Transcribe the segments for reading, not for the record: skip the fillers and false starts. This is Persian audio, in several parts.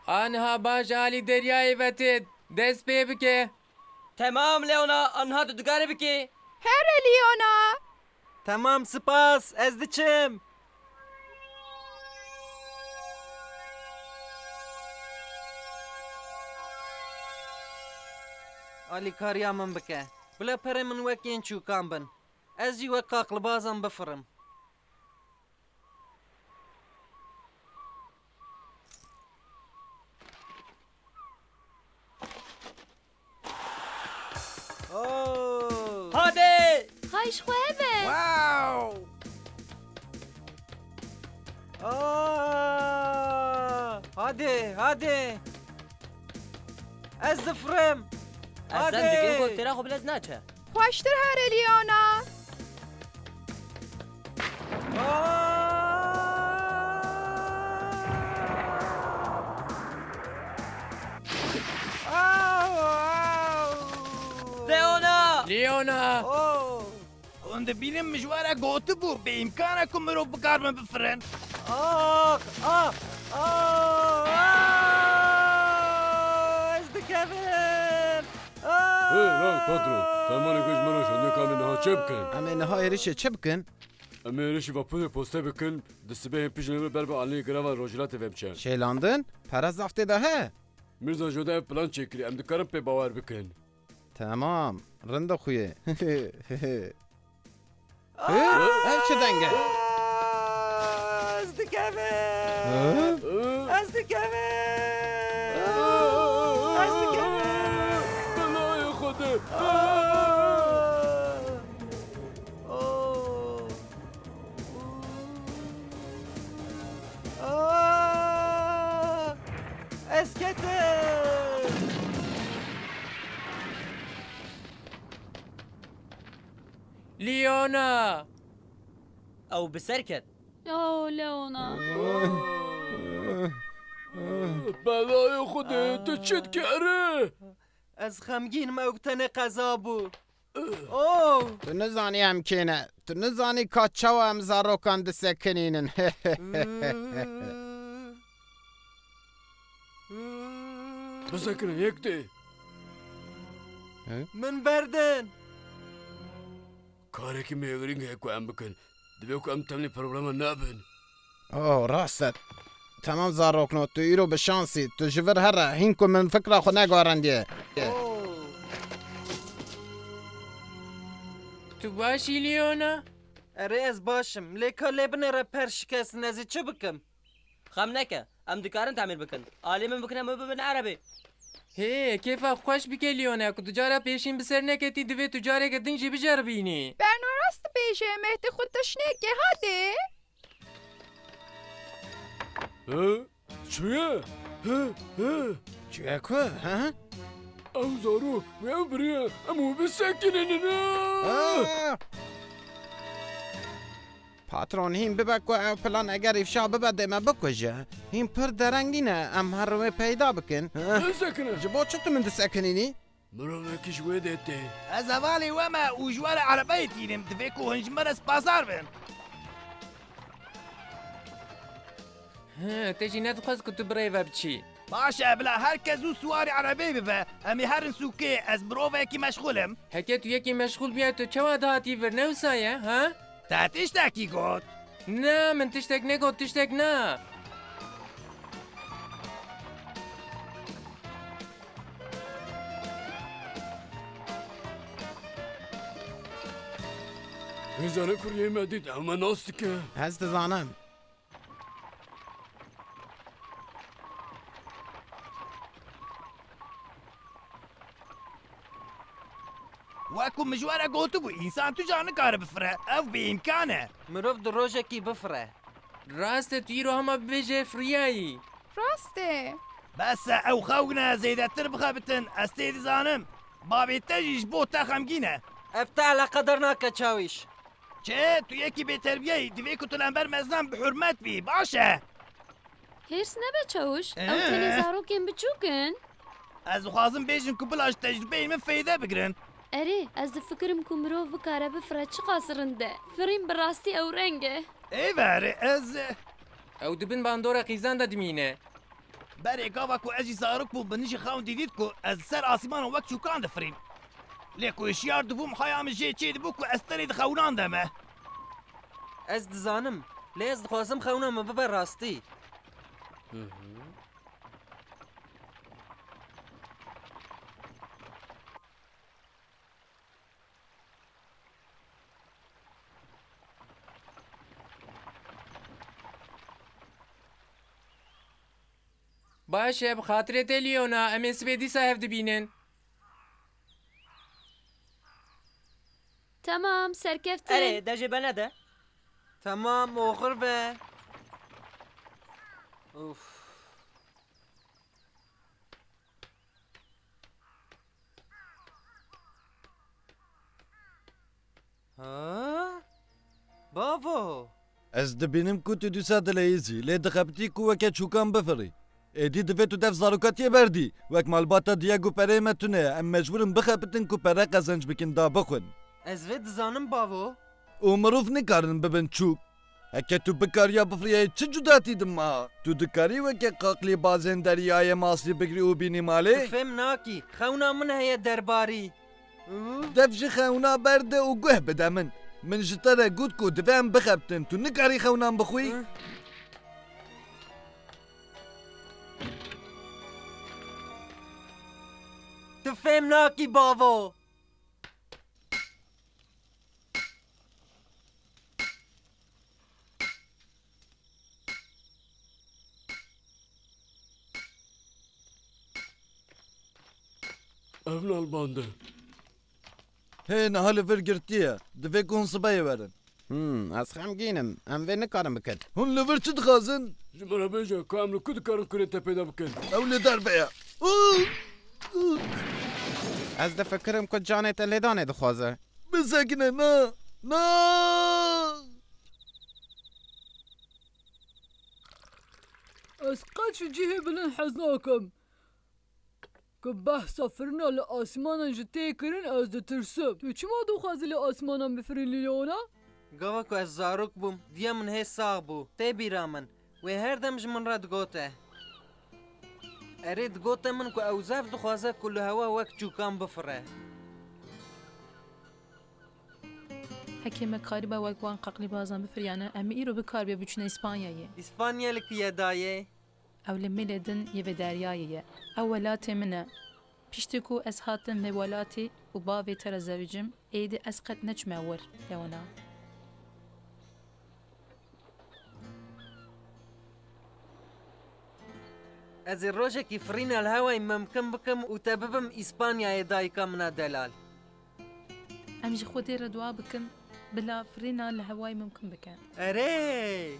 آنها باش علی دریای وتید دست پی بکه. تمام لیونا آنها دودگاره بکی. هر لیونا. تمام سپاس از دچم. آلی کاریا من بکه بلا پر من وکین چوکان بن از جی وقاق لبازم بفرم. هادی هایش خوبه. واو هادي از دفرم. از زن دکن گفت تیرا خوب لز ناچه. خوشتر هر لیونا. لیونا اون دبینم مجواره گوته بو به امکانه که مرو بکار من بفرن. از دکمم. لا پاترون تمام گوش منو شونده کامی نها چه بکن؟ اما نها ایریشه چه بکن؟ اما ایریشی و پول پسته بکن دستبه پیشنهاد بر به علی گرام روجلات وبچن. شیلاندن؟ پرز زفته ده. میرزا جوده پلان چکری ام دکارم پی باور بکن. تمام رند خویه. اف چه دنگه؟ از دکمم. از دکمم. بلای خوده. اسکته. لیونا او بسرکت. اوه لیونا. بلای خوده تو چت کره؟ از خمگین موقتن قضا بو. تو نزانی هم کینه. تو نزانی که چاو هم زاروکان دسته کنینن. بسکنه یک دی. من بردن. کاری که میگرینگ هکو ام بکن. دوی که ام تمنی پروبلم نبین. اوه راست. تمام زاروکنو تو ایرو به شانسی. تو جور هره هین که من فکر خود نگارندیه. تو باشی لیونا؟ اره از باشم لیکا لبنه را پر شکست نزی چه بکم؟ خم نکه ام دکارن تعمیر بکن. آلی من بکنم ببین عربی. هی کیفا خوش بکه لیونا که تجاره پیشین بسر نکتی دوی تجاره که دنجی بجربینی. برنا راست بیشه مهد خود تشنگه هاده. چیه؟ چیه که؟ ها؟ ام زارو و بریه امو بسکنه نه. پاترون هیم ببکو او پلان اگر افشا ببده ما بکجه. هیم پر درنگینه ام هر روی پیدا بکن. سکنه. جبو چطور من دسکنینی؟ مرو نکش ویده تی. از اوالی وما وجوار عربی تیرم دفکو هنج مرس بازار بن. تجی ندخواست که تو برای و بچی. باشه بلا هر کزو سواری عربی ببه امی هرن سوکه از بروفه کی مشغولم. حکه تو یکی مشغول بیاد تو چه دهاتی ور نوسایه ها؟ تاتیش تاکی گوت. نه من تشتک نگو تشتک نه. هزاره کریه مدید اما ناستی که. هست زانم. واکو مجواره گوتو بو انسان تو جانه کار بفره او به امکانه. مروف در روژه کی بفره. راست توی رو همه بجه فریایی. راسته. بس او خوگنه زیدتر بخابتن استید زانم. بابی تجیش بو تا خمگینه. افتعل قدر ناکه چاویش. چه تو یکی به تربیه دوی که تو لنبر مزنم به حرمت بی باشه. هرس نبه چاوش. او تنی زاروکن بچوکن. از خوازم بیشن که بلاش تجربه من فایده بگرن. اره از فکرم که مروف بکاره بفره چه قاصرنده. فریم براستی او رنگه. ای واره از او دبن باندورا قیزان دادمینه. برێ گاوا کو ئەژی زارک بوو بنیژی خاون دیدیت کو ئەس سەر ئاسیمان وەک چووکان دەفرین لێ کو هشیار دبووم حیام ژێ چێ دبوو کو ئەستەرێ دخەونان دەمە Ez dizanim. Lê ez dixwazim xewna me bibe rastî. باشه بخاطر لیونا ام اس بی دی صاحب دبینن. Tamam serkeftin. اره دجه بنده Tamam oxur be. Uf. Ha? Bavo. Ez dibînim ku tu dîsa dileyîzî lê dixebitî ku weke çûkan bifirî. Êdî divê tu dev zarokatiye berdî. Wek malbata Diego perê me tune ye em mecbûrin bixebitin ku pere qezenc bikin da bixwin. Ez vê dizanim bavo. û mirov nikarin bibin çûk. Heke tu bikariya bifiriyayê çi cudatî dima? Tu dikarî weke qaqlê bazên deryayê masî bigirî û bînî malê? Fêm nakî. Xewna min heye derbarî. Dev ji xewna berde û guh bide min. Min ji te re got ku divê em bixebitin. Tu nikarî xewnan bixwî? Tu fêm nakî bavo. Ev nalbandı. Hê niha li vir girtiye. Divê ku hûn sibeyê werin. Ez xemgînim. Em vê nikarin bikin. Hûn li vir çi dixwazin? Ji me re bêje ku em li ku dikarin kurê te pêda bikin. Ew lê derve ye. Ez difikirim ku canê te lêdanê dixwaze. Bisekine na. Na. Ez qet ji cihê bilin hez nakim. Ku behsa firina li asmanan ji tê kirin ez ditirsim. Tu çima dixwazî li asmanan bifirî Leona? Gava ku ez zarok bûm, diya min hê sax bû. Tê bîra min. Wê her dem ji min re digote. Erê digote min ku ew zev dixwaze ku li hewa wek çûkan bifire. Hekê me karî ba wek wan qeqlî bazan bifiriyane em îro bikaribe biçûne İspanyayê. İspanyalı ku ye dayê. Ew li mêlê din yê vê deryayê ye. Ew welatê min e. Piştî ku ez hatim vê welatê û bavê te re zevicim, êdî ez qet neçime wir Leona. Ez ê rojekî firîna li hewayê mimkin bikim û te bibim İspanyayê dayika min a delal. Em ji Xwedê re dua bikin, bila firîna li hewayê mimkin bike. Erê!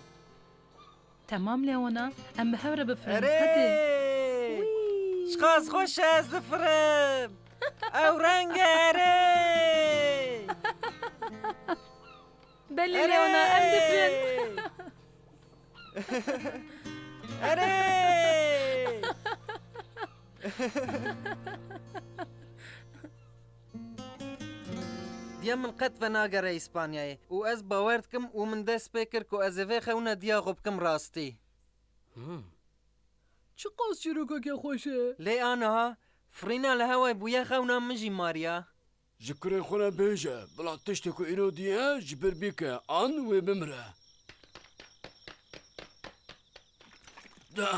Temam Leona, em bi hev re bifirin. Erê! Hadi. Şiqas xweş e ez difirim. Ew reng e erê! Belê Leona, em difirin. Erê! Diya min qet ve nagere İspanyayê û ez bawer dikim û min dest pê kir ku ez ê vê xewna diya xwe bikim rastî. Çi qas çîrokekê xweş e? Lê aniha firîna li hewayê bûye xewna min jî mariya. Ji kurê xwe re bêje. Bila tiştê ku îro diye ji bir bîke an wê bimire. Da.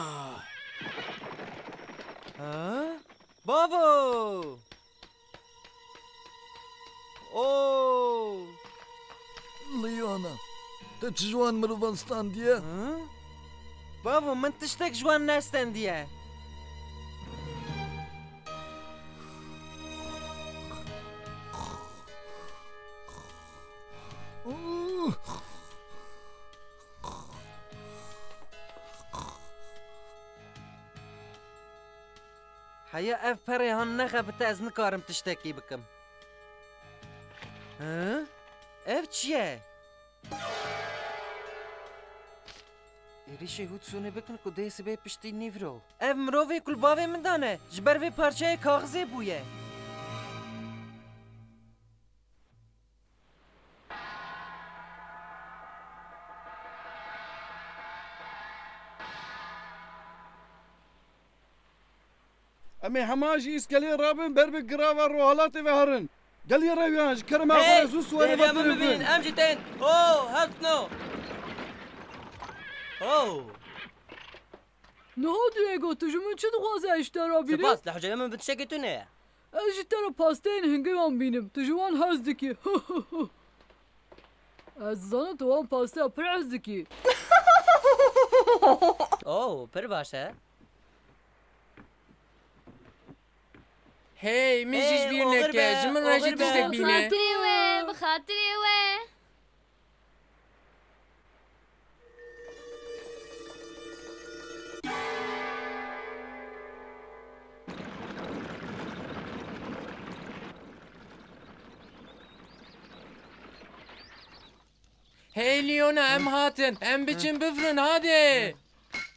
Ha? Bavo! Oo! Leona. Te çi ji wan mirovan standiye? Ha? Bavo min tiştek ji wan nestendiye. Heya ev perê han nexebite ez nikarim tiştekî bikim. Ha? Ev çi ye? Êrişê hût sonê bikin ku dê sibê piştî nîvro. Ev mirovê ku li bavê min dane ji ber vê parçeyê kaxizê bûye. ئەمێ هەماژی ئیسکەلێ ڕابن بەر بە گراوە ڕۆهەڵاتی بە هەرن گەلی ڕەویانش کەرما هی زوو سوارە دیویا من ببین ام جتین او هستنو او نه دیگو تو جمون چه دخوازه اشترا بینی؟ سپاس لحجه من بتشکی تو نه اشترا پاستین هنگام بینم تو جوان هزدکی از زنه تو هم پاسته پر هزدکی او پر باشه هی میجیش هی، بیر اوغر نکه به، جمن اوغر راجی به. تشتک بینه بخاطري وين بخاطري وين هی لیونا ام هاتن ام بچن بفرن هاده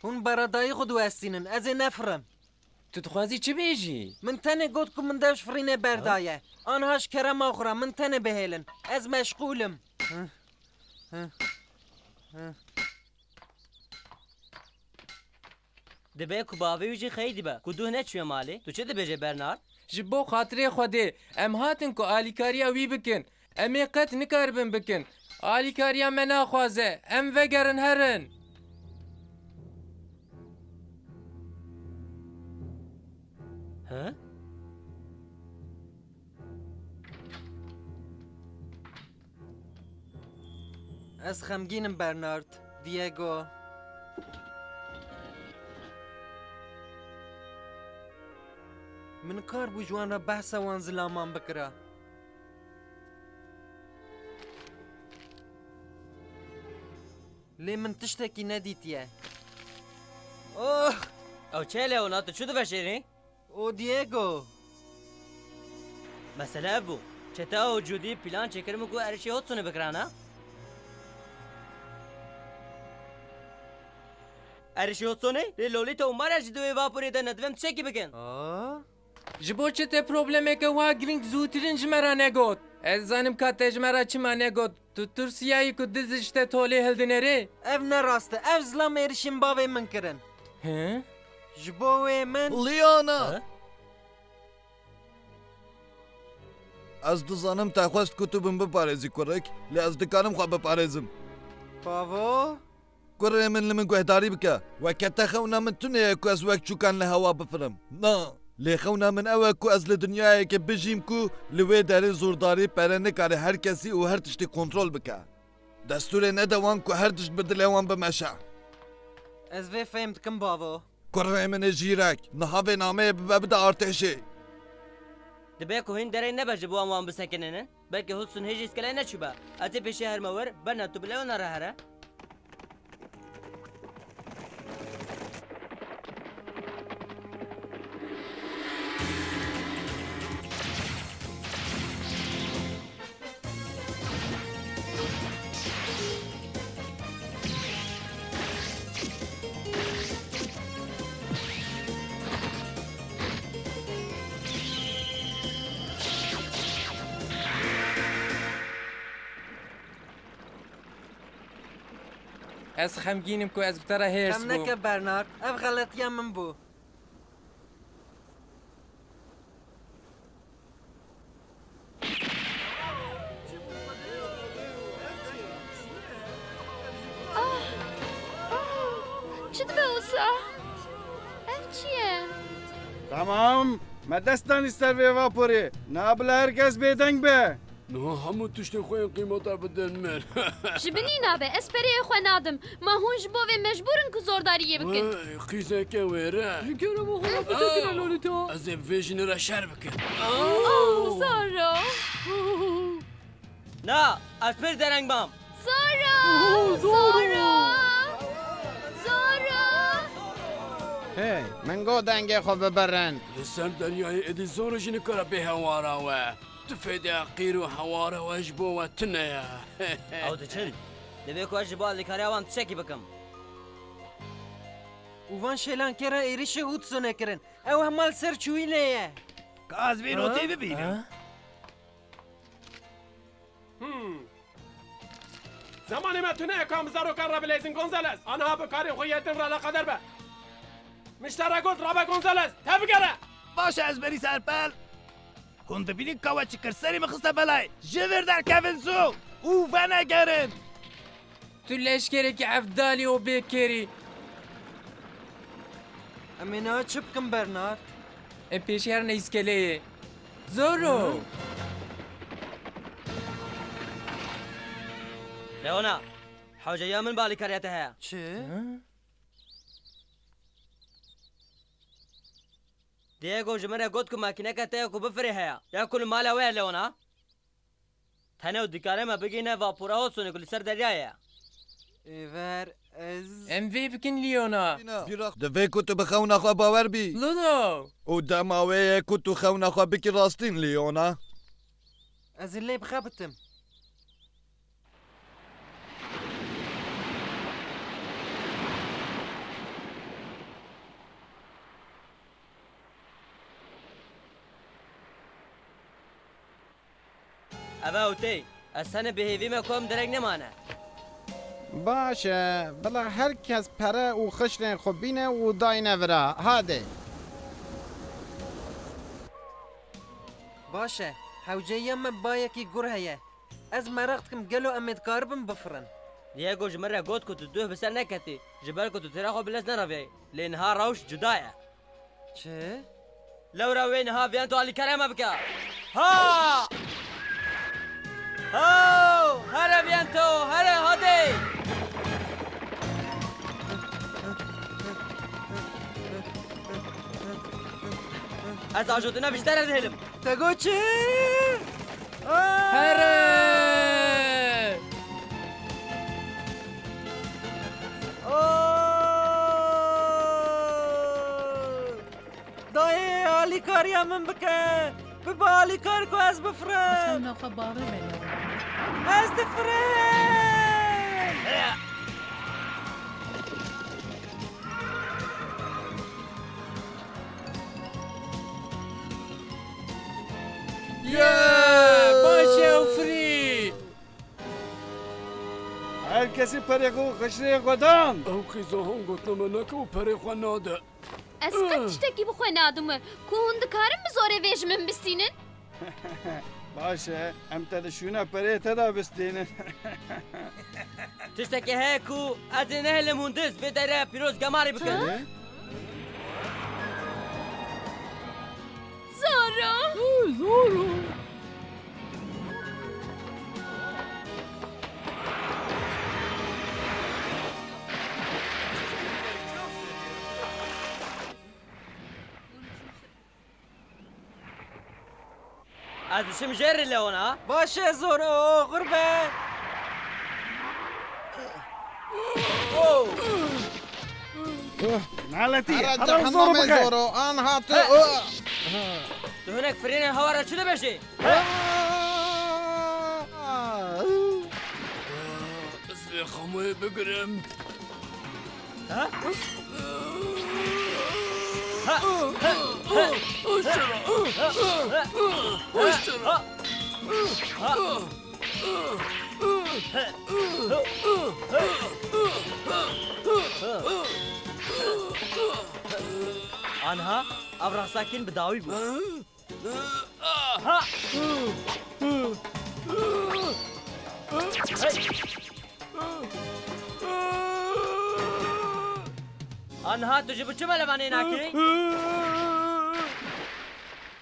هون بەرەدایی خود وەستینن ئەزێ نەفرم تو دخوازی چی بیجی؟ من تەنێ گوت کو من دەش فرینێ بەردایە ئانهاش کەرە ماخورا من تەنێ بهێلن ئەز مەشغولم دبه کو باوی ویجی خیلی با کدوه نچوی مالی تو چه دبیجه برنارد ji bo xatirê Xwedê em hatin ku alîkariya wî bikin. Em ê qet nikaribin bikin. Alîkariya me naxwaze. Em vegerin herin. ها ئەس خەمگینم بەرنارد دیێگۆ من کار بوو جوانە بەسەوان زلامان بکرا لێ من تشتێکی نەدیتیە ئۆ او چه لیونا تو چه دو بشیری؟ ئۆ دیێگۆ مسئله بو چتا و جودی پلان چکرمو کو ارشی هات سونه بکرانا؟ ارشی هات سونه؟ لی لولیتا و مارا جدوی واپوری ده ندویم چکی بکن Ji bo çi te problemeke wa giring zûtirin ji me ra negot. Ez zanim ka te ji me ra çima negot. Tu Tursiyayê ku diz ji te tolê hildinêrê? ev nerast e ev zilam êrişên bavê min kirin Hı? ji bo wê min لیانا از دزانم تا خواست که تو بم بپارێزی کوڕێک لێ ئەس دکارم خوا بپارێزم bavo کوڕێ من لە من گوهداری بکە وەکەتە خەونا من تونەیە کو ئەس وەک چووکان لە هەوا بفرم نا لێ خەونا من ئەوە کو ئەس لە دنیایەکە بژیم کو لەوێ دەرێ زۆرداری پەرە نەکارێ هەر کەسی و هەر تشتی کۆنتترۆل بکە دەستورێ نەدەوان کو هەر تشت بدلێوان بمەشە ez vê fêm dikim bavo کوڕێ منە ژیرەک نەهاوێ نامەیە ببە بدە ئارتێشێ دبه کو هین دره نباشه بو اموان بسکننن بلکه هوتسون هیچ اسکله نچوبه اتی پیشه هر مور بنا تو بلو نره هره Ez xemgînim ku ez bi te re hêrs em neke bûm. bernard ev xeletiya min bû چی دبه اوسا؟ ev چیه؟ تمام me destanî ser vê vaporê nabile herkes bêdeng be نه همو تشتی خوین قیمتا بدن من ji binî nabe ez pereyê xwe nadim ma hûn ji bo vê mecbûrin ku zordariyê bikin قیزەکە وێرە Ji kerema xwe bisekine lolita ئەز ێ vêjinê re şer bikin Zara نا از پر درنگ بام Zara Zara Zara هی من گۆ دەنگێ خۆ ببەرن li ser deryayê êdî zor jî nikare bê hewara we tu fêdiya qîr û hewara we ji bo we tune ye او دچن دبه کو اج بو الیکاریا وان چکی بکم û van şêlankêra êrişê Hudsonê kirin ew hemal ser çûîlê ye کاز بین و تی ببینم زمانی ما تونه کام زاروکان را بلیزین گونزالس آنها به کاری خویتن را لقدر به مشترا گفت رابا گونزالس تبگره باشه از بری سرپل هون دبینی کوا چی کر سری مخسته بلای جور در کفن سو او و نگرن تو لشکرێکی ئەفدالی و بێکێری ئەمێنەوە چ بکەم بەرنارد؟ ئەم پێشی هەر نەیسکەلەیە زۆرۆ لێونا حوجەیە من باڵی کارێتە هەیە چ؟ دیێگۆ ژمەرە گوت و ماکینەکە تەیەک و بفرێ هەیە یا کول مالە وەیە لێونا تەنە و دیکارێمە بگینە ڤاپۆرەوە سونێک لەسەر دەریایە ئێڤەر ئەز ئەم vê bikin Lîyona Divê ku tu bi xewna xwe bawer bî Ludo û dema wê ye ku tu xewna xwe bikî rastîn Lîyona ئەز لێ بخەبتم ئەvە وتەی ئەسەنە بەهێویمە کۆم دەرەک نەمانە باشە بەڵا هەر کەس پەرە و خشتێن خۆ بینە و داینەڤرا هادێ باشە حەوجەیە me bayekî gur heye ez mereq dikim gelo em ê dikaribin bifrin دیێگۆ ژمەرە گوت ku tu duh bi ser neketî ji ber ku tu têra xwe bi lez nerevê lê niha rewş cuda ye çi lewra wê niha viyan tu alîkarema bike ha Ho here viyan to here hadê Ez ajotina bîşter ez hêlim te got çi Here dayê alîkariya min bike bibe alîkar ku ez bifrim xewna xwe bawer be ez difirim Başê ew firî Her kesî perê xwe xişrê xwe dan Ew qîza hon gotina me neke û perê xwe nade Ez qet tiştekî bi xwe nadim we ku hûn dikarin bi zorê vê ji min bistînin Baş e em te dişûne perê te da bistînin tiştekî heye ku ez ê nehêlim hûn diz vê derê pîroz gemarî bikin Zoro Zoro Ez dişim jêrî Leona Başê zoro qurbe Naletî Ara hera zor cehenneme bike zoro an hatı Tu hinek firînên hewara çi dibêjî Ez vê xemuyê bigirim Anha ev rexsakin bi dawî bû Anha tu ji bi çi melevanê nakî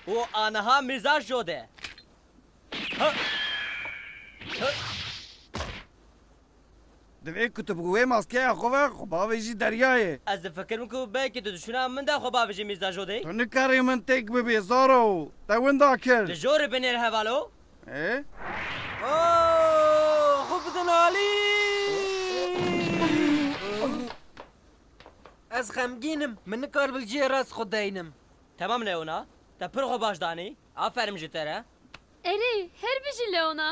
û anha mîzaj jode Divê ku tu bi wê maskeya xwe ve xwe bavê jî deryayê Ez difikirim ku belkî tu dişûna min de xwe bavê jî mîzaj jodê Tu nikarî min têk bibê zoro te winda kir Li jorê binêr hevalo ê xwe bidin alî ez xemgînim min nikar bilciyê rast xwe deynim Temam Leona te pir xwe baş danî aferin ji te re Erê her bijî Leona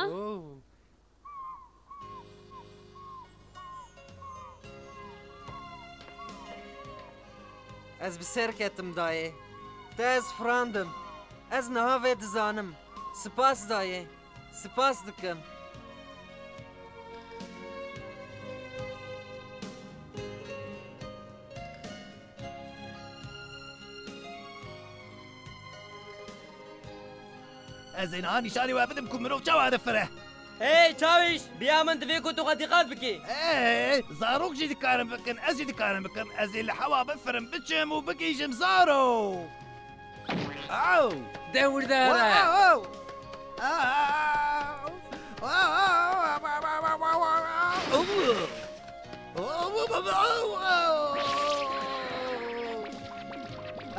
Ez bi ser ketim dayê te ez firandim ez niha vê dizanim Spas dayê spas dikim از اینها نشانی و بدم که مروف چاوا دفره هی چاویش بیا من دوی کو تو قدیقات بکی زاروک جی دکارم بکن از جی دکارم بکن از این لحوا بفرم بچم و بگیشم زارو او دور داره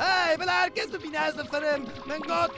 هاي بلا هركز ببيني هذا الفيلم من قد